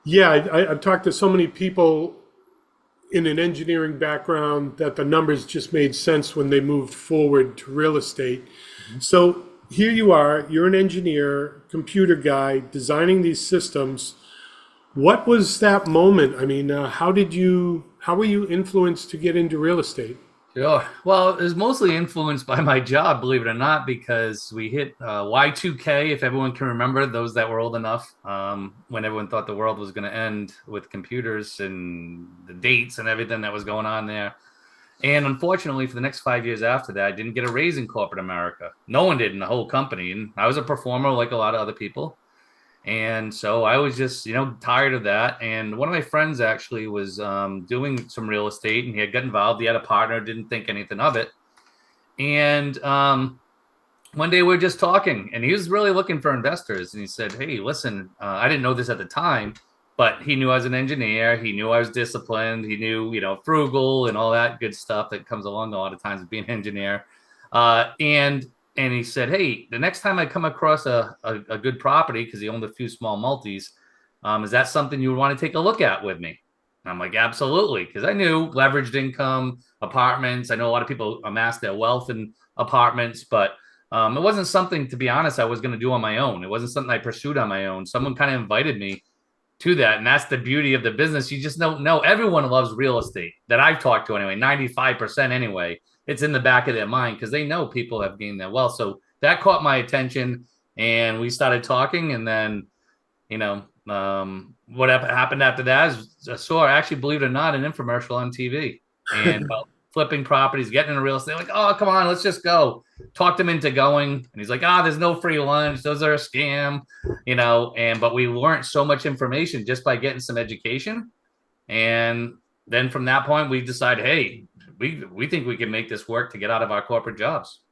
Yeah, I've talked to so many people in an engineering background that the numbers just made sense when they moved forward to real estate. Mhm. So here you are, you're an engineer, computer guy, designing these systems. What was that moment? I mean, how were you influenced to get into real estate? Sure. Well, it was mostly influenced by my job, believe it or not, because we hit Y2K, if everyone can remember, those that were old enough, when everyone thought the world was going to end with computers and the dates and everything that was going on there. And unfortunately, for the next 5 years after that, I didn't get a raise in corporate America. No one did in the whole company. And I was a performer like a lot of other people. And so I was just, tired of that. And one of my friends actually was doing some real estate and he had got involved. He had a partner, didn't think anything of it. And one day we were just talking and he was really looking for investors. And he said, "Hey, listen, I didn't know this at the time, but he knew I was an engineer. He knew I was disciplined. He knew, frugal and all that good stuff that comes along a lot of times with being an engineer. And he said, "Hey, the next time I come across a good property, because he owned a few small multis, is that something you would want to take a look at with me?" And I'm like, "Absolutely," because I knew leveraged income, apartments. I know a lot of people amass their wealth in apartments, but it wasn't something, to be honest, I was going to do on my own. It wasn't something I pursued on my own. Someone kind of invited me to that. And that's the beauty of the business. You just don't know. Everyone loves real estate that I've talked to anyway, 95% anyway. It's in the back of their mind because they know people have gained their wealth. So that caught my attention and we started talking. And then, what happened after that is I saw, actually, believe it or not, an infomercial on TV and flipping properties, getting into real estate. Like, "Oh, come on, let's just go." Talked him into going. And he's like, "There's no free lunch. Those are a scam." But we learned so much information just by getting some education. And then from that point, we decided, hey, we think we can make this work to get out of our corporate jobs.